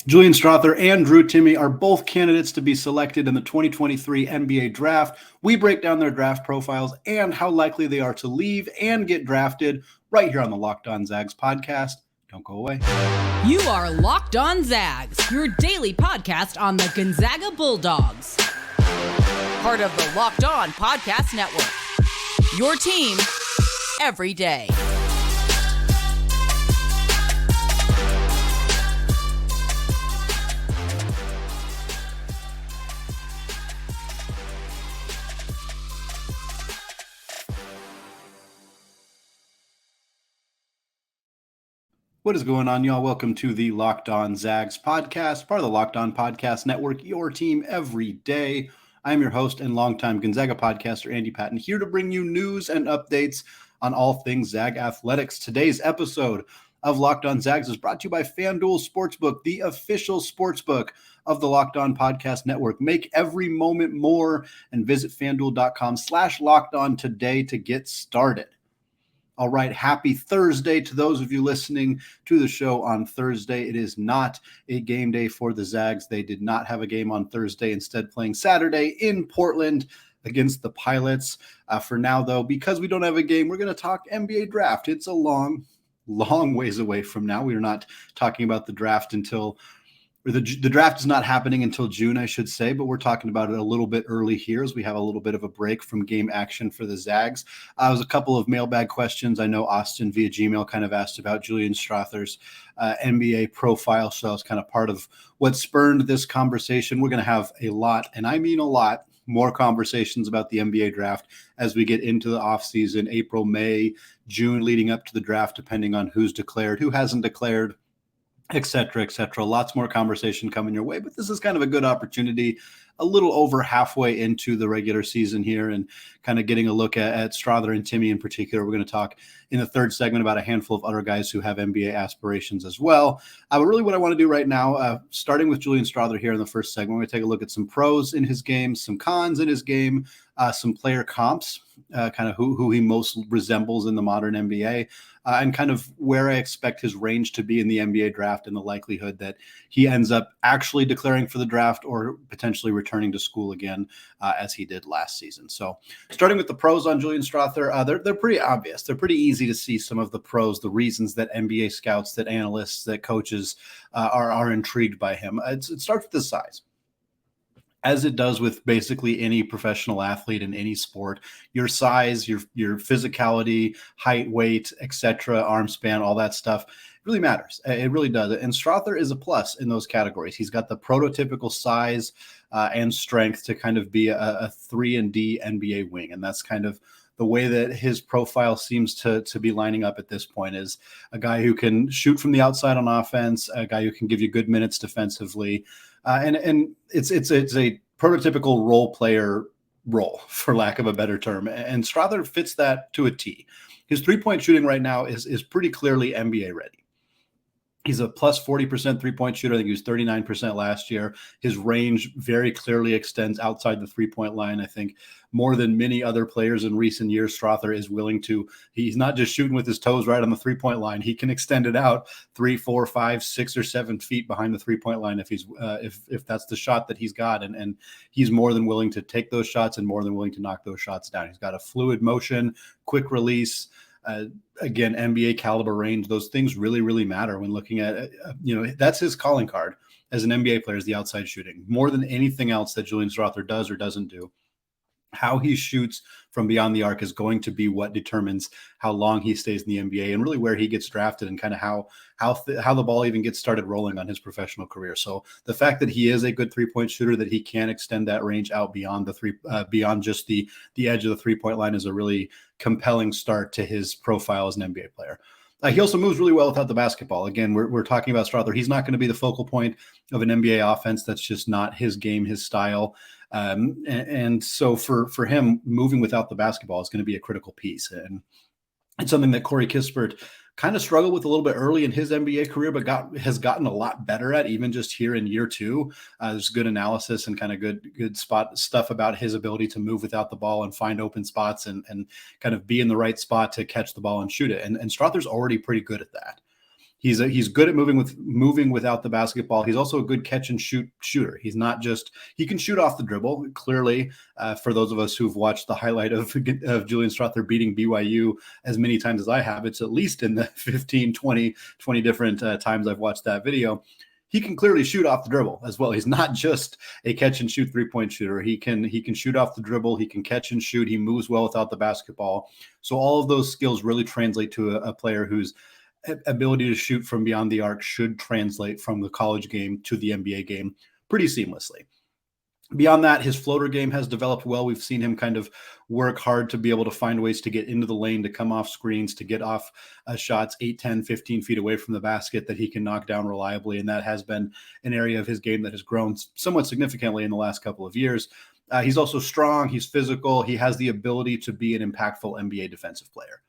Julian Strawther and Drew Timme are both candidates to be selected in the 2023 NBA draft. We break down their draft profiles and how likely they are to leave and get drafted right here on the Locked On Zags podcast. Don't go away. You are Locked On Zags, your daily podcast on the Gonzaga Bulldogs. Part of the Locked On Podcast Network. Your team every day. What is going on, y'all? Welcome to the Locked On Zags podcast, part of the Locked On Podcast Network, your team every day. I'm your host and longtime Gonzaga podcaster, Andy Patton, here to bring you news and updates on all things Zag athletics. Today's episode of Locked On Zags is brought to you by FanDuel Sportsbook, the official sportsbook of the Locked On Podcast Network. Make every moment more and visit FanDuel.com/LockedOn today to get started. All right, happy Thursday to those of you listening to the show on Thursday. It is not a game day for the Zags. They did not have a game on Thursday, instead playing Saturday in Portland against the Pilots. For now, though, because we don't have a game, we're going to talk NBA draft. It's a long ways away from now. We are not talking about the draft until the draft is not happening until June, I should say, but we're talking about it a little bit early here as we have a little bit of a break from game action for the Zags. There was a couple of mailbag questions. I know Austin via Gmail kind of asked about Julian Strawther's NBA profile, so it's kind of part of what spurred this conversation. We're going to have a lot, and I mean a lot, more conversations about the NBA draft as we get into the offseason, April, May, June, leading up to the draft, depending on who's declared, who hasn't declared, et cetera, et cetera. Lots more conversation coming your way, but this is kind of a good opportunity, a little over halfway into the regular season here and kind of getting a look at Strawther and Timme in particular. We're going to talk in the third segment about a handful of other guys who have NBA aspirations as well. But really what I want to do right now, starting with Julian Strawther here in the first segment, we're going to take a look at some pros in his game, some cons in his game, some player comps, kind of who he most resembles in the modern NBA, and kind of where I expect his range to be in the NBA draft and the likelihood that he ends up actually declaring for the draft or potentially returning to school again as he did last season. So starting with the pros on Julian Strawther, they're pretty obvious. They're pretty easy to see some of the pros, the reasons that NBA scouts, that analysts, that coaches are intrigued by him. It starts with the size. As it does with basically any professional athlete in any sport, your size, your physicality, height, weight, etc., arm span, all that stuff really matters. It really does. And Strawther is a plus in those categories. He's got the prototypical size and strength to kind of be a 3-and-D NBA wing. And that's kind of the way that his profile seems to be lining up at this point, is a guy who can shoot from the outside on offense, a guy who can give you good minutes defensively. And it's a prototypical role player role, for lack of a better term. And Strawther fits that to a T. His three-point shooting right now is pretty clearly NBA ready. He's a plus 40% three-point shooter. I think he was 39% last year. His range very clearly extends outside the three-point line. I think more than many other players in recent years, Strawther is willing to, he's not just shooting with his toes right on the three-point line. He can extend it out 3, 4, 5, 6, or 7 feet behind the three-point line if he's if that's the shot that he's got. And he's more than willing to take those shots and more than willing to knock those shots down. He's got a fluid motion, quick release. Again, NBA caliber range, those things really, really matter when looking at, that's his calling card as an NBA player, is the outside shooting. More than anything else that Julian Strawther does or doesn't do, how he shoots from beyond the arc is going to be what determines how long he stays in the NBA and really where he gets drafted and kind of how the ball even gets started rolling on his professional career. So the fact that he is a good three-point shooter, that he can extend that range out beyond beyond just the edge of the three-point line, is a really compelling start to his profile as an NBA player. He also moves really well without the basketball. Again, we're talking about Strawther. He's not going to be the focal point of an NBA offense. That's just not his game, his style. And so for him, moving without the basketball is going to be a critical piece. And it's something that Corey Kispert kind of struggled with a little bit early in his NBA career, but has gotten a lot better at, even just here in year two. There's good analysis and kind of good spot stuff about his ability to move without the ball and find open spots and kind of be in the right spot to catch the ball and shoot it. And Strawther's already pretty good at that. He's good at moving without the basketball. He's also a good catch and shoot shooter. He's not just he can shoot off the dribble. Clearly, for those of us who've watched the highlight of Julian Strawther beating BYU as many times as I have, it's at least in the 15, 20 different times I've watched that video. He can clearly shoot off the dribble as well. He's not just a catch and shoot 3-point shooter. He can shoot off the dribble. He can catch and shoot. He moves well without the basketball. So all of those skills really translate to a player whose ability to shoot from beyond the arc should translate from the college game to the NBA game pretty seamlessly. Beyond that, his floater game has developed well. We've seen him kind of work hard to be able to find ways to get into the lane, to come off screens, to get off shots 8, 10, 15 feet away from the basket that he can knock down reliably. And that has been an area of his game that has grown somewhat significantly in the last couple of years. He's also strong. He's physical. He has the ability to be an impactful NBA defensive player.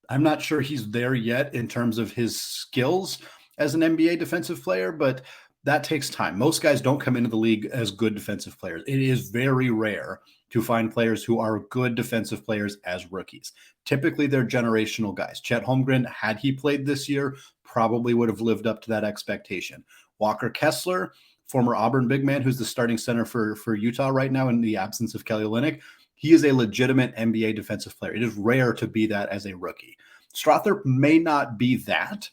I'm not sure he's there yet in terms of his skills as an NBA defensive player, but that takes time. Most guys don't come into the league as good defensive players. It is very rare to find players who are good defensive players as rookies. Typically, they're generational guys. Chet Holmgren, had he played this year, probably would have lived up to that expectation. Walker Kessler, former Auburn big man, who's the starting center for Utah right now in the absence of Kelly Olynyk, he is a legitimate NBA defensive player. It is rare to be that as a rookie. Strawther may not be that,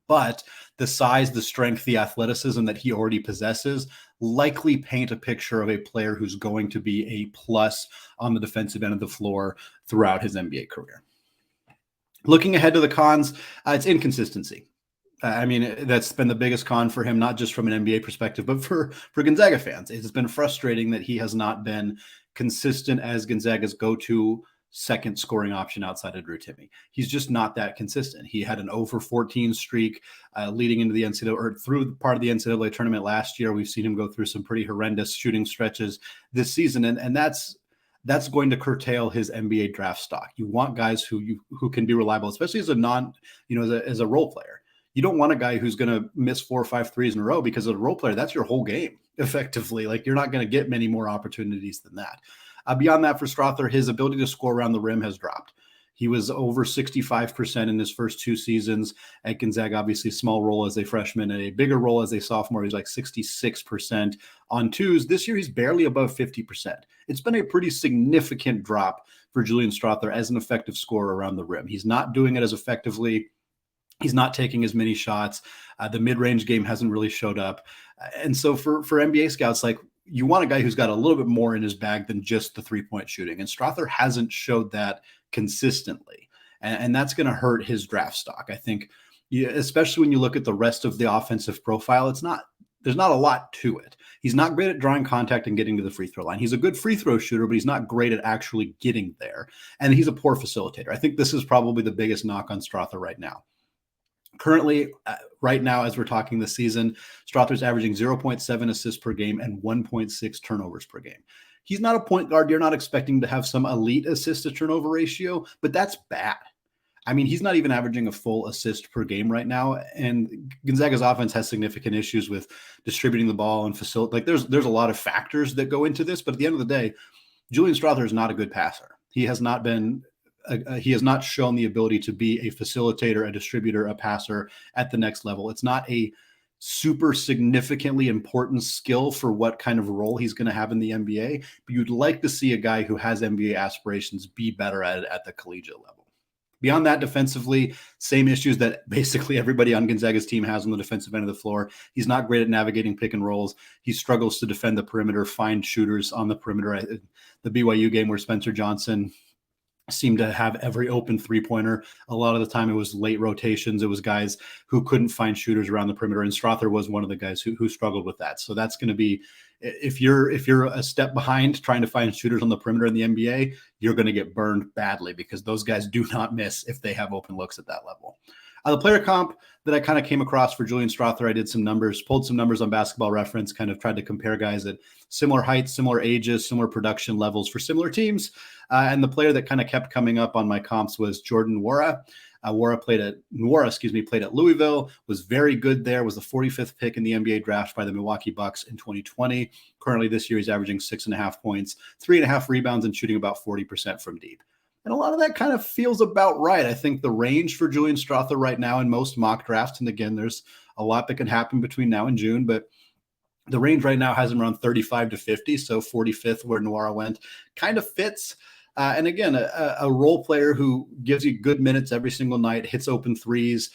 but the size, the strength, the athleticism that he already possesses likely paint a picture of a player who's going to be a plus on the defensive end of the floor throughout his NBA career. Looking ahead to the cons, it's inconsistency. I mean, that's been the biggest con for him, not just from an NBA perspective, but for Gonzaga fans. It's been frustrating that he has not been consistent as Gonzaga's go-to second scoring option outside of Drew Timme. He's just not that consistent. He had an over 14 streak leading into the NCAA or through part of the NCAA tournament last year. We've seen him go through some pretty horrendous shooting stretches this season, and that's going to curtail his NBA draft stock. You want guys who can be reliable, especially as as a role player. You don't want a guy who's going to miss 4 or 5 threes in a row, because as a role player, that's your whole game effectively. Like, you're not going to get many more opportunities than that. Beyond that, for Strawther, his ability to score around the rim has dropped. He was over 65% in his first 2 seasons at Gonzaga, obviously a small role as a freshman, and a bigger role as a sophomore. He's like 66% on twos. This year, he's barely above 50%. It's been a pretty significant drop for Julian Strawther as an effective scorer around the rim. He's not doing it as effectively. He's not taking as many shots. The mid-range game hasn't really showed up. And so for NBA scouts, like, you want a guy who's got a little bit more in his bag than just the 3-point shooting. And Strawther hasn't showed that consistently. And that's going to hurt his draft stock. I think, especially when you look at the rest of the offensive profile, there's not a lot to it. He's not great at drawing contact and getting to the free throw line. He's a good free throw shooter, but he's not great at actually getting there. And he's a poor facilitator. I think this is probably the biggest knock on Strawther right now. Currently, right now, as we're talking this season, Strawther's averaging 0.7 assists per game and 1.6 turnovers per game. He's not a point guard. You're not expecting to have some elite assist to turnover ratio, but that's bad. I mean, he's not even averaging a full assist per game right now. And Gonzaga's offense has significant issues with distributing the ball and facilitate. Like, there's a lot of factors that go into this, but at the end of the day, Julian Strawther is not a good passer. He has not shown the ability to be a facilitator, a distributor, a passer at the next level. It's not a super significantly important skill for what kind of role he's going to have in the NBA, but you'd like to see a guy who has NBA aspirations be better at it at the collegiate level. Beyond that, defensively, same issues that basically everybody on Gonzaga's team has on the defensive end of the floor. He's not great at navigating pick and rolls. He struggles to defend the perimeter, find shooters on the perimeter. The BYU game where Spencer Johnson seemed to have every open 3-pointer. A lot of the time it was late rotations. It was guys who couldn't find shooters around the perimeter, and Strawther was one of the guys who struggled with that. So that's going to be, if you're a step behind trying to find shooters on the perimeter in the NBA, you're going to get burned badly, because those guys do not miss if they have open looks at that level. The player comp that I kind of came across for Julian Strawther, I did some numbers, pulled some numbers on Basketball Reference, kind of tried to compare guys at similar heights, similar ages, similar production levels for similar teams. And the player that kind of kept coming up on my comps was Jordan Nwora. Nwora played at Louisville, was very good there, was the 45th pick in the NBA draft by the Milwaukee Bucks in 2020. Currently this year, he's averaging 6.5 points, 3.5 rebounds, and shooting about 40% from deep. And a lot of that kind of feels about right. I think the range for Julian Strawther right now in most mock drafts, and again, there's a lot that can happen between now and June, but the range right now has him around 35 to 50, so 45th where Noara went, kind of fits. And again, a role player who gives you good minutes every single night, hits open threes,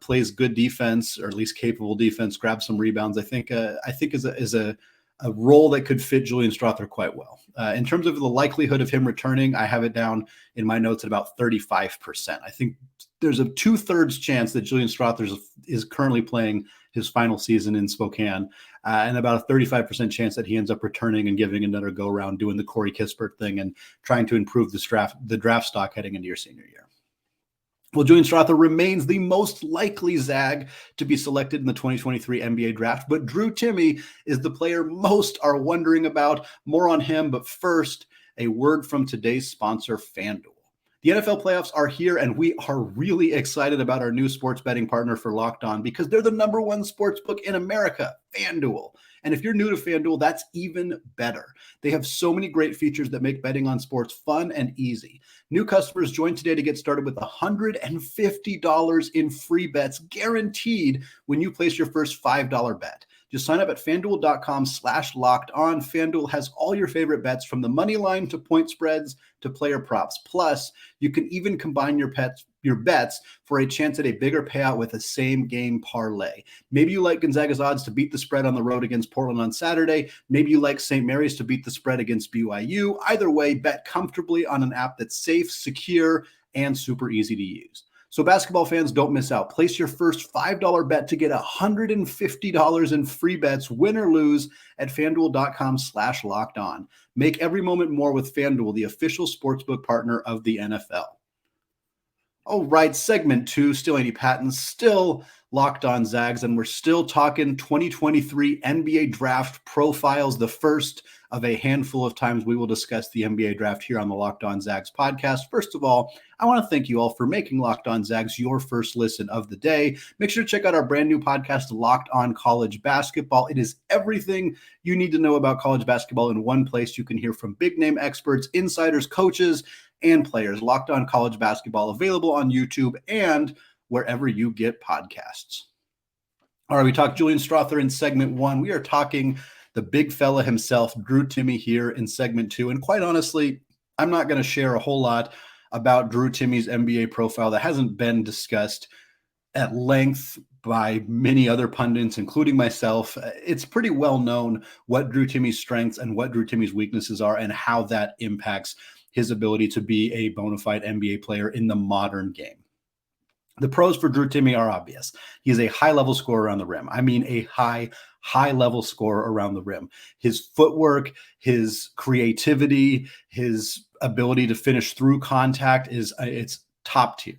plays good defense, or at least capable defense, grabs some rebounds. I think is a role that could fit Julian Strawther quite well. In terms of the likelihood of him returning, I have it down in my notes at about 35%. I think there's a 2/3 chance that Julian Strawther is currently playing his final season in Spokane, and about a 35% chance that he ends up returning and giving another go around, doing the Corey Kispert thing and trying to improve the draft stock heading into your senior year. Well, Julian Strawther remains the most likely Zag to be selected in the 2023 NBA draft, but Drew Timme is the player most are wondering about. More on him, but first, a word from today's sponsor, FanDuel. The NFL playoffs are here, and we are really excited about our new sports betting partner for Locked On because they're the #1 sports book in America, FanDuel. And if you're new to FanDuel, that's even better. They have so many great features that make betting on sports fun and easy. New customers join today to get started with $150 in free bets guaranteed when you place your first $5 bet. Just sign up at FanDuel.com/locked-on. FanDuel has all your favorite bets from the money line to point spreads to player props. Plus, you can even combine your bets for a chance at a bigger payout with a same-game parlay. Maybe you like Gonzaga's odds to beat the spread on the road against Portland on Saturday. Maybe you like St. Mary's to beat the spread against BYU. Either way, bet comfortably on an app that's safe, secure, and super easy to use. So basketball fans, don't miss out. Place your first $5 bet to get $150 in free bets, win or lose, at FanDuel.com/locked-on. Make every moment more with FanDuel, the official sportsbook partner of the NFL. All right, segment 2, still Andy Patton, still Locked On Zags, and we're still talking 2023 NBA draft profiles, the first of a handful of times we will discuss the NBA draft here on the Locked On Zags podcast. First of all, I want to thank you all for making Locked On Zags your first listen of the day. Make sure to check out our brand new podcast, Locked On College Basketball. It is everything you need to know about college basketball in one place. You can hear from big name experts, insiders, coaches, and players. Locked On College Basketball, available on YouTube and wherever you get podcasts. All right, we talked Julian Strawther in segment 1. We are talking the big fella himself, Drew Timme, here in segment 2. And quite honestly, I'm not going to share a whole lot about Drew Timme's NBA profile that hasn't been discussed at length by many other pundits, including myself. It's pretty well known what Drew Timme's strengths and what Drew Timme's weaknesses are and how that impacts his ability to be a bona fide NBA player in the modern game. The pros for Drew Timme are obvious. He is a high-level scorer around the rim. I mean, a high-level scorer around the rim. His footwork, his creativity, his ability to finish through contact it's top tier.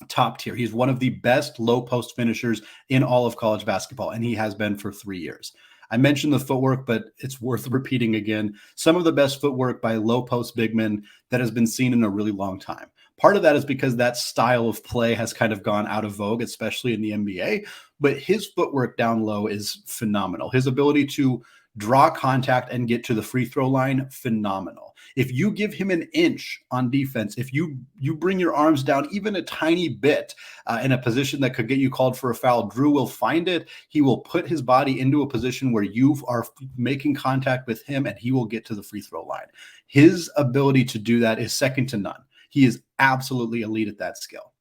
Top tier. He's one of the best low-post finishers in all of college basketball, and he has been for 3 years. I mentioned the footwork, but it's worth repeating again. Some of the best footwork by low-post big men that has been seen in a really long time. Part of that is because that style of play has kind of gone out of vogue, especially in the NBA, but his footwork down low is phenomenal. His ability to draw contact and get to the free throw line, phenomenal. If you give him an inch on defense, if you bring your arms down even a tiny bit in a position that could get you called for a foul, Drew will find it. He will put his body into a position where you are making contact with him, and he will get to the free throw line. His ability to do that is second to none. He is absolutely elite at that skill.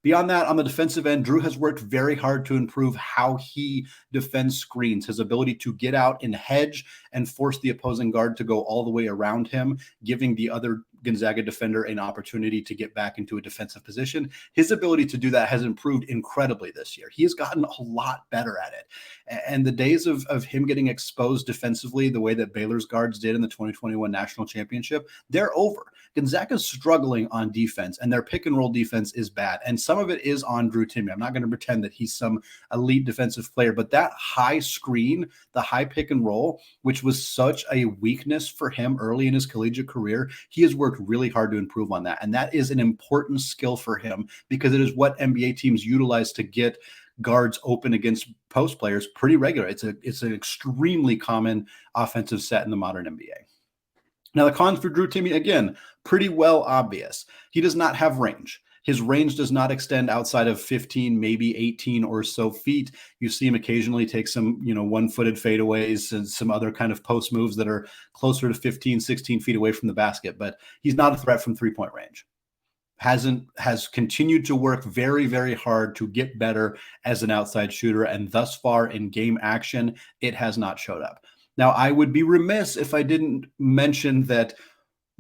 Beyond that, on the defensive end, Drew has worked very hard to improve how he defends screens, his ability to get out and hedge and force the opposing guard to go all the way around him, giving the other Gonzaga defender an opportunity to get back into a defensive position. His ability to do that has improved incredibly this year. He has gotten a lot better at it. And the days of him getting exposed defensively the way that Baylor's guards did in the 2021 national championship, they're over. Gonzaga's struggling on defense, and their pick and roll defense is bad. And some of it is on Drew Timme. I'm not going to pretend that he's some elite defensive player, but that high screen, the high pick and roll, which was such a weakness for him early in his collegiate career, he has worked really hard to improve on that. And that is an important skill for him because it is what NBA teams utilize to get guards open against post players pretty regular. It's an extremely common offensive set in the modern NBA. Now, the cons for Drew Timme, again, pretty well obvious. He does not have range. His range does not extend outside of 15, maybe 18 or so feet. You see him occasionally take some, one-footed fadeaways and some other kind of post moves that are closer to 15, 16 feet away from the basket, but he's not a threat from three-point range. Has continued to work very, very hard to get better as an outside shooter, and thus far in game action, it has not showed up. Now, I would be remiss if I didn't mention that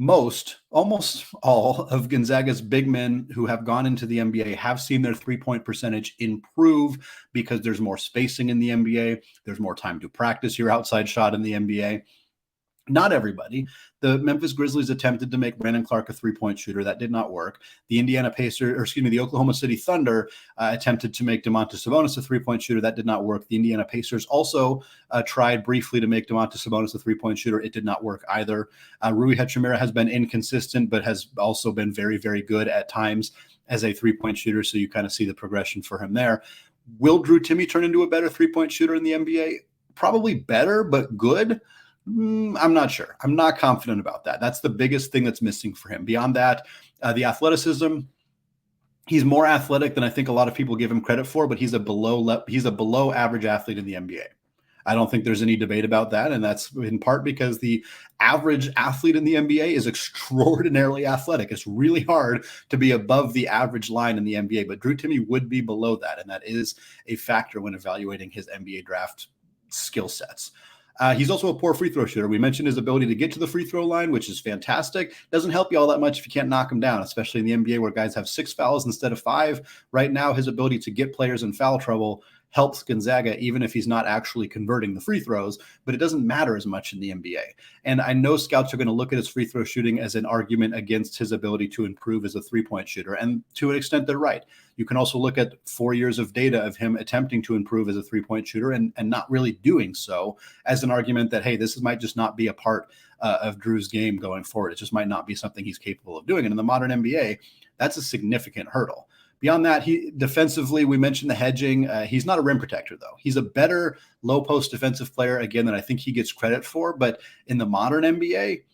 almost all of Gonzaga's big men who have gone into the NBA have seen their three-point percentage improve because there's more spacing in the NBA. There's more time to practice your outside shot in the NBA. Not everybody. The Memphis Grizzlies attempted to make Brandon Clark a three-point shooter. That did not work. The the Oklahoma City Thunder attempted to make Domantas Sabonis a three-point shooter. That did not work. The Indiana Pacers also tried briefly to make Domantas Sabonis a three-point shooter. It did not work either. Rui Hachimura has been inconsistent, but has also been very, very good at times as a three-point shooter. So you kind of see the progression for him there. Will Drew Timme turn into a better three-point shooter in the NBA? Probably better, but good. I'm not sure. I'm not confident about that. That's the biggest thing that's missing for him. Beyond that, the athleticism, he's more athletic than I think a lot of people give him credit for, but he's a below average athlete in the NBA. I don't think there's any debate about that, and that's in part because the average athlete in the NBA is extraordinarily athletic. It's really hard to be above the average line in the NBA, but Drew Timme would be below that, and that is a factor when evaluating his NBA draft skill sets. He's also a poor free throw shooter. We mentioned his ability to get to the free throw line, which is fantastic. Doesn't help you all that much if you can't knock him down, especially in the NBA where guys have 6 fouls instead of 5. Right now, his ability to get players in foul trouble helps Gonzaga, even if he's not actually converting the free throws, but it doesn't matter as much in the NBA. And I know scouts are going to look at his free throw shooting as an argument against his ability to improve as a three-point shooter. And to an extent, they're right. You can also look at 4 years of data of him attempting to improve as a three-point shooter and not really doing so as an argument that, hey, this might just not be a part of Drew's game going forward. It just might not be something he's capable of doing. And in the modern NBA, that's a significant hurdle. Beyond that, he defensively, we mentioned the hedging. He's not a rim protector, though. He's a better low post defensive player, again, than I think he gets credit for. But in the modern NBA,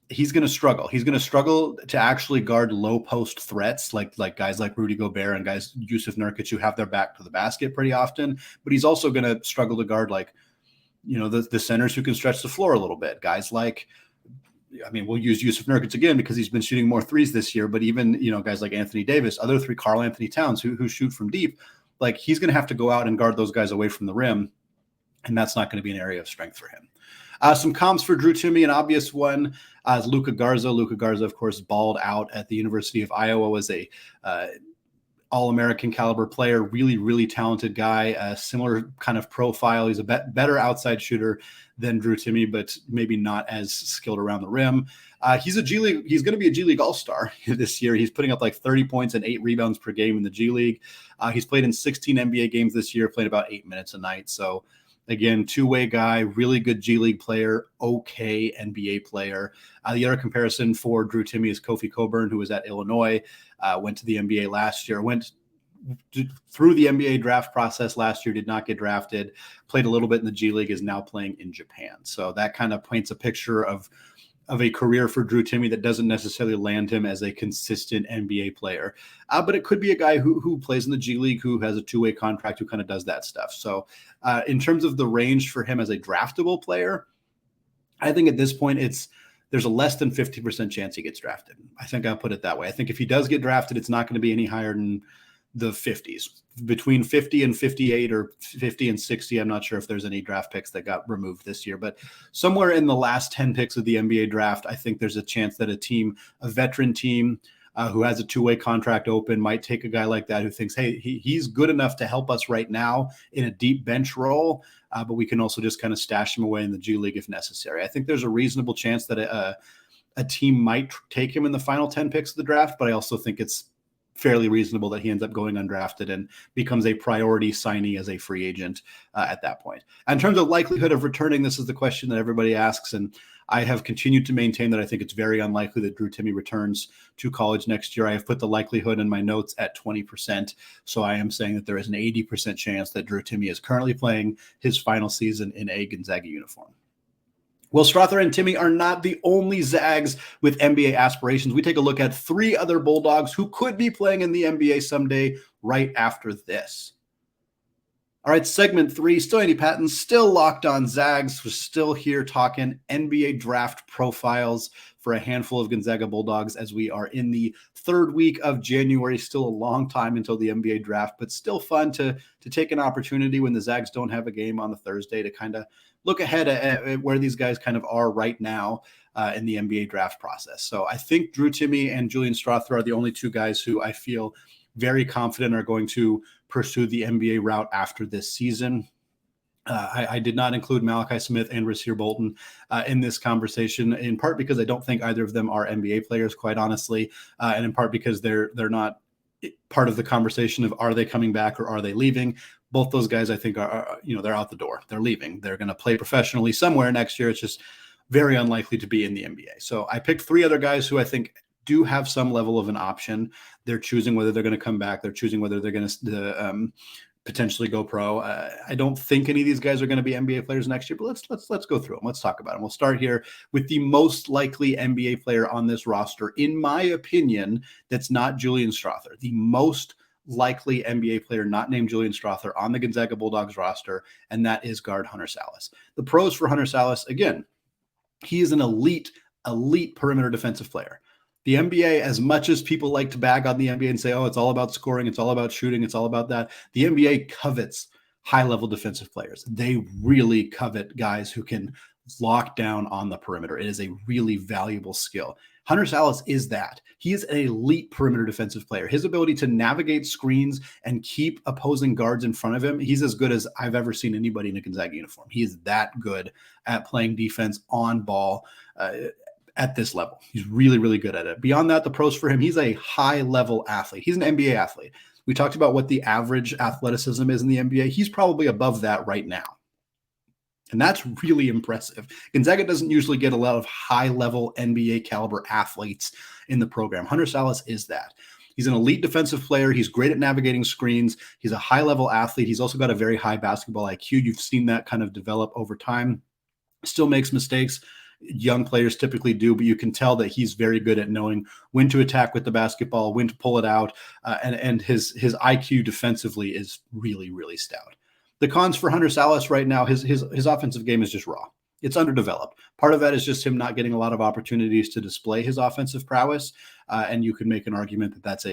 he's going to struggle. He's going to struggle to actually guard low post threats like guys like Rudy Gobert and guys Jusuf Nurkic who have their back to the basket pretty often. But he's also going to struggle to guard the centers who can stretch the floor a little bit. Guys like, we'll use Jusuf Nurkic again because he's been shooting more threes this year, but even, guys like Anthony Davis, other three, Karl Anthony Towns, who shoot from deep, like he's going to have to go out and guard those guys away from the rim. And that's not going to be an area of strength for him. Some comps for Drew Timme, an obvious one is Luka Garza. Luka Garza, of course, balled out at the University of Iowa as a all-American caliber player, really, really talented guy, similar kind of profile. He's a better outside shooter than Drew Timme, but maybe not as skilled around the rim. He's going to be a G League All-Star this year. He's putting up like 30 points and 8 rebounds per game in the G League. He's played in 16 NBA games this year, played about 8 minutes a night. So again, two-way guy, really good G League player, okay NBA player. The other comparison for Drew Timme is Kofi Cockburn, who was at Illinois, went to the NBA last year, went through the NBA draft process last year, did not get drafted, played a little bit in the G League, is now playing in Japan. So that kind of paints a picture of a career for Drew Timme that doesn't necessarily land him as a consistent NBA player. But it could be a guy who plays in the G League, who has a two-way contract, who kind of does that stuff. So in terms of the range for him as a draftable player, I think at this point there's a less than 50% chance he gets drafted. I think I'll put it that way. I think if he does get drafted, it's not going to be any higher than the 50s, between 50 and 58 or 50 and 60. I'm not sure if there's any draft picks that got removed this year, but somewhere in the last 10 picks of the NBA draft, I think there's a chance that a veteran team who has a two-way contract open might take a guy like that who thinks, hey, he's good enough to help us right now in a deep bench role, but we can also just kind of stash him away in the G League if necessary. I think there's a reasonable chance that a team might take him in the final 10 picks of the draft, but I also think it's fairly reasonable that he ends up going undrafted and becomes a priority signee as a free agent at that point. In terms of likelihood of returning, this is the question that everybody asks, and I have continued to maintain that I think it's very unlikely that Drew Timme returns to college next year. I have put the likelihood in my notes at 20%, so I am saying that there is an 80% chance that Drew Timme is currently playing his final season in a Gonzaga uniform. Well, Strawther and Timme are not the only Zags with NBA aspirations. We take a look at 3 other Bulldogs who could be playing in the NBA someday right after this. All right, segment 3, still Andy Patton, still locked on Zags. We're still here talking NBA draft profiles for a handful of Gonzaga Bulldogs as we are in the 3rd week of January. Still a long time until the NBA draft, but still fun to take an opportunity when the Zags don't have a game on the Thursday to kind of look ahead at where these guys kind of are right now in the NBA draft process. So I think Drew Timme and Julian Strawther are the only 2 guys who I feel very confident are going to pursue the NBA route after this season. I did not include Malachi Smith and Rasir Bolton in this conversation, in part because I don't think either of them are NBA players, quite honestly, and in part because they're not part of the conversation of are they coming back or are they leaving. Both those guys, I think, are they're out the door. They're leaving. They're going to play professionally somewhere next year. It's just very unlikely to be in the NBA. So I picked 3 other guys who I think do have some level of an option. They're choosing whether they're going to come back. They're choosing whether they're going to potentially go pro. I don't think any of these guys are going to be NBA players next year, but let's go through them. Let's talk about them. We'll start here with the most likely NBA player on this roster, in my opinion, that's not Julian Strawther. The most likely NBA player not named Julian Strawther on the Gonzaga Bulldogs roster, and that is guard Hunter Sallis. The pros for Hunter Sallis, again, he is an elite perimeter defensive player. The NBA, as much as people like to bag on the NBA and say, oh, it's all about scoring, it's all about shooting, it's all about that, the NBA covets high-level defensive players. They really covet guys who can lock down on the perimeter. It is a really valuable skill. Hunter Sallis is that. He is an elite perimeter defensive player. His ability to navigate screens and keep opposing guards in front of him, he's as good as I've ever seen anybody in a Gonzaga uniform. He is that good at playing defense on ball at this level. He's really, really good at it. Beyond that, the pros for him, he's a high-level athlete. He's an NBA athlete. We talked about what the average athleticism is in the NBA. He's probably above that right now. And that's really impressive. Gonzaga doesn't usually get a lot of high-level NBA caliber athletes in the program. Hunter Sallis is that. He's an elite defensive player. He's great at navigating screens. He's a high-level athlete. He's also got a very high basketball IQ. You've seen that kind of develop over time. Still makes mistakes. Young players typically do, but you can tell that he's very good at knowing when to attack with the basketball, when to pull it out, and his IQ defensively is really, really stout. The cons for Hunter Sallis right now, his offensive game is just raw. It's underdeveloped. Part of that is just him not getting a lot of opportunities to display his offensive prowess, and you could make an argument that that's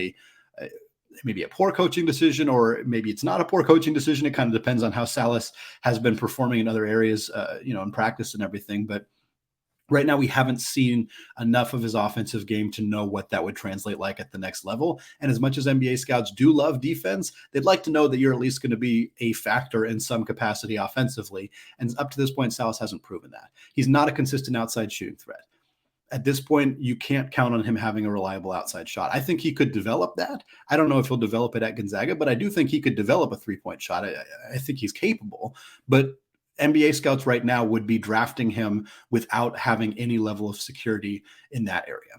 maybe a poor coaching decision, or maybe it's not a poor coaching decision. It kind of depends on how Sallis has been performing in other areas, in practice and everything, but right now, we haven't seen enough of his offensive game to know what that would translate like at the next level. And as much as NBA scouts do love defense, they'd like to know that you're at least going to be a factor in some capacity offensively. And up to this point, Sallis hasn't proven that. He's not a consistent outside shooting threat. At this point, you can't count on him having a reliable outside shot. I think he could develop that. I don't know if he'll develop it at Gonzaga, but I do think he could develop a three-point shot. I think he's capable, but NBA scouts right now would be drafting him without having any level of security in that area.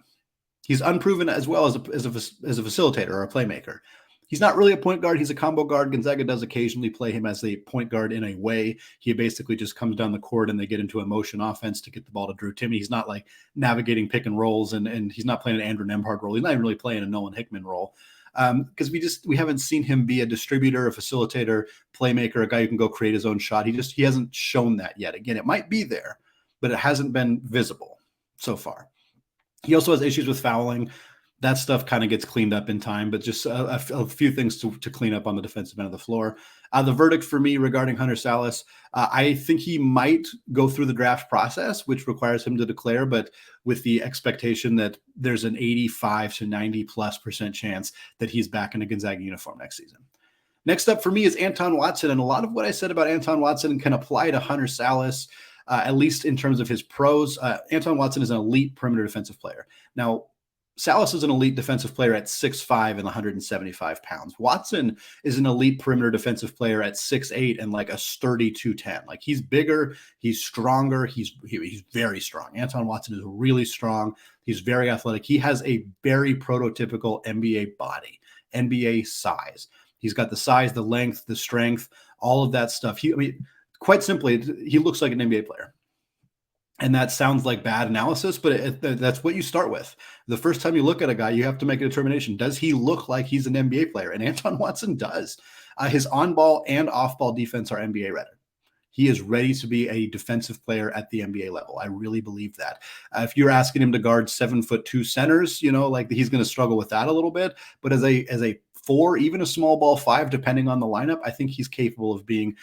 He's unproven as well as a facilitator or a playmaker. He's not really a point guard. He's a combo guard. Gonzaga does occasionally play him as a point guard in a way. He basically just comes down the court and they get into a motion offense to get the ball to Drew Timme. He's not like navigating pick and rolls, and he's not playing an Andrew Nembhard role. He's not even really playing a Nolan Hickman role. Because we haven't seen him be a distributor, a facilitator, playmaker, a guy who can go create his own shot. He hasn't shown that yet. Again, it might be there, but it hasn't been visible so far. He also has issues with fouling. That stuff kind of gets cleaned up in time, but just a few things to clean up on the defensive end of the floor. The verdict for me regarding Hunter Sallis, I think he might go through the draft process, which requires him to declare, but with the expectation that there's an 85 to 90+% chance that he's back in a Gonzaga uniform next season. Next up for me is Anton Watson, and a lot of what I said about Anton Watson can apply to Hunter Sallis, at least in terms of his pros. Anton Watson is an elite perimeter defensive player. Now, Sallis is an elite defensive player at 6'5" and 175 pounds. Watson is an elite perimeter defensive player at 6'8" and like a sturdy 210. Like, he's bigger, he's stronger, he's very strong. Anton Watson is really strong. He's very athletic. He has a very prototypical NBA body, NBA size. He's got the size, the length, the strength, all of that stuff. Quite simply, he looks like an NBA player. And that sounds like bad analysis, but that's what you start with. The first time you look at a guy, you have to make a determination. Does he look like he's an NBA player? And Anton Watson does. His on-ball and off-ball defense are NBA ready. He is ready to be a defensive player at the NBA level. I really believe that. If you're asking him to guard 7'2" centers, like he's going to struggle with that a little bit. But as a 4, even a small ball 5, depending on the lineup, I think he's capable of being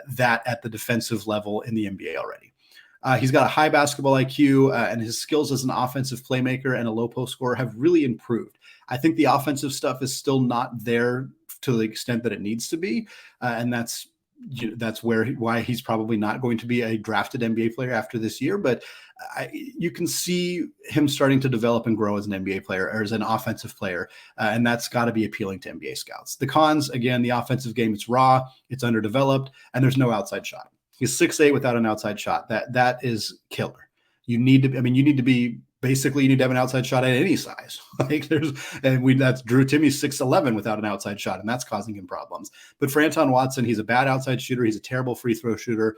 that at the defensive level in the NBA already. He's got a high basketball IQ, and his skills as an offensive playmaker and a low post scorer have really improved. I think the offensive stuff is still not there to the extent that it needs to be, and that's why he's probably not going to be a drafted NBA player after this year. But you can see him starting to develop and grow as an NBA player or as an offensive player, and that's got to be appealing to NBA scouts. The cons, again, the offensive game, it's raw, it's underdeveloped, and there's no outside shot. He's 6'8" without an outside shot. That is killer. You need to have an outside shot at any size. That's Drew Timme's 6'11" without an outside shot, and that's causing him problems. But for Anton Watson, he's a bad outside shooter. He's a terrible free throw shooter.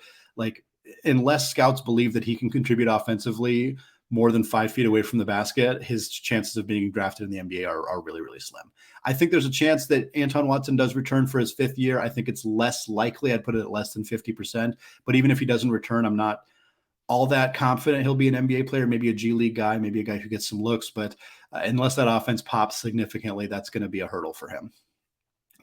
Unless scouts believe that he can contribute offensively more than 5 feet away from the basket, his chances of being drafted in the NBA are really, really slim. I think there's a chance that Anton Watson does return for his 5th year. I think it's less likely. I'd put it at less than 50%. But even if he doesn't return, I'm not all that confident he'll be an NBA player, maybe a G League guy, maybe a guy who gets some looks. But unless that offense pops significantly, that's going to be a hurdle for him.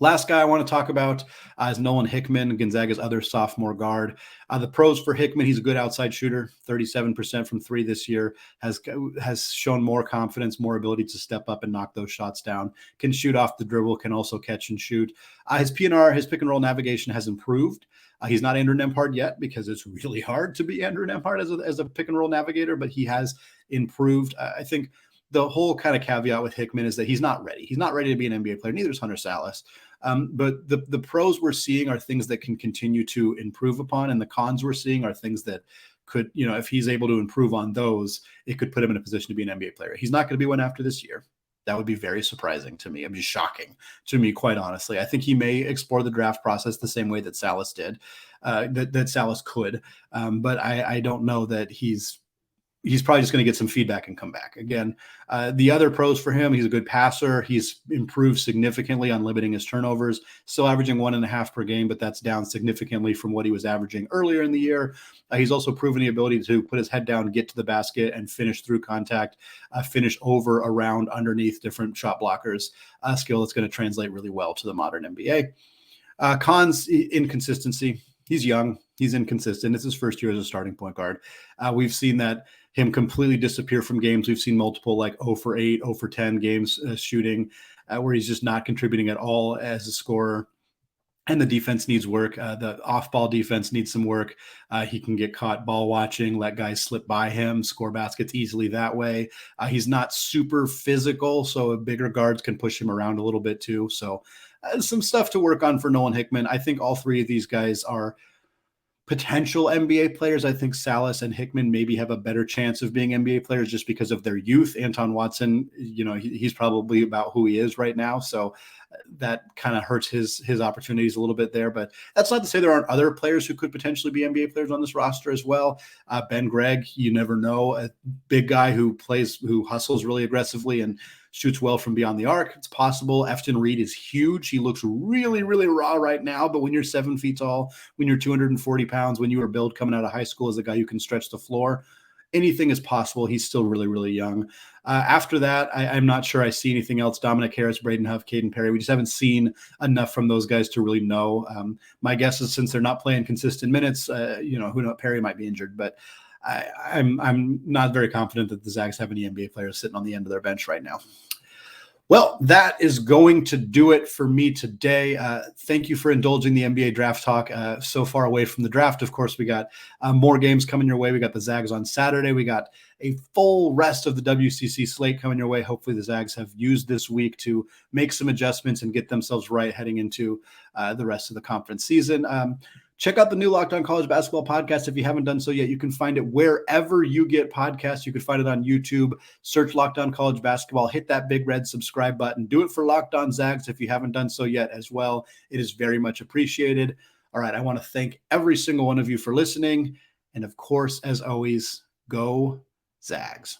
Last guy I want to talk about is Nolan Hickman, Gonzaga's other sophomore guard. The pros for Hickman, he's a good outside shooter, 37% from 3 this year, has shown more confidence, more ability to step up and knock those shots down, can shoot off the dribble, can also catch and shoot. His PNR, his pick and roll navigation has improved. He's not Andrew Nembhard yet because it's really hard to be Andrew Nembhard as a pick and roll navigator, but he has improved. I think the whole kind of caveat with Hickman is that he's not ready. He's not ready to be an NBA player. Neither is Hunter Sallis. But the pros we're seeing are things that can continue to improve upon, and the cons we're seeing are things that could, if he's able to improve on those, it could put him in a position to be an NBA player. He's not going to be one after this year. That would be very surprising to me. It'd be shocking to me, quite honestly. I think he may explore the draft process the same way that Sallis did, that Sallis could. But I don't know that he's probably just going to get some feedback and come back. Again, the other pros for him, he's a good passer. He's improved significantly on limiting his turnovers, still averaging 1.5 per game, but that's down significantly from what he was averaging earlier in the year. He's also proven the ability to put his head down, get to the basket, and finish through contact, finish over, around, underneath different shot blockers, a skill that's going to translate really well to the modern NBA. Cons, inconsistency. He's young. He's inconsistent. It's his first year as a starting point guard. We've seen that him completely disappear from games. We've seen multiple 0 for 8, 0 for 10 games shooting where he's just not contributing at all as a scorer. And the defense needs work. The off-ball defense needs some work. He can get caught ball watching, let guys slip by him, score baskets easily that way. He's not super physical, so bigger guards can push him around a little bit too. So some stuff to work on for Nolan Hickman. I think all three of these guys are potential NBA players. I think Sallis and Hickman maybe have a better chance of being NBA players just because of their youth. Anton Watson, he's probably about who he is right now. So that kind of hurts his opportunities a little bit there. But that's not to say there aren't other players who could potentially be NBA players on this roster as well. Ben Gregg, you never know, a big guy who hustles really aggressively and shoots well from beyond the arc. It's possible. Efton Reed is huge. He looks really, really raw right now. But when you're 7 feet tall, when you're 240 pounds, when you were billed coming out of high school as a guy who can stretch the floor, anything is possible. He's still really, really young. After that, I'm not sure I see anything else. Dominic Harris, Braden Huff, Caden Perry. We just haven't seen enough from those guys to really know. My guess is since they're not playing consistent minutes, who knows, Perry might be injured, but I'm not very confident that the Zags have any NBA players sitting on the end of their bench right now. Well, that is going to do it for me today. Thank you for indulging the NBA draft talk so far away from the draft. Of course, we got more games coming your way. We got the Zags on Saturday. We got a full rest of the WCC slate coming your way. Hopefully the Zags have used this week to make some adjustments and get themselves right heading into the rest of the conference season. Check out the new Locked On College Basketball podcast if you haven't done so yet. You can find it wherever you get podcasts. You can find it on YouTube. Search Locked On College Basketball. Hit that big red subscribe button. Do it for Locked On Zags if you haven't done so yet as well. It is very much appreciated. All right, I want to thank every single one of you for listening. And of course, as always, Go Zags.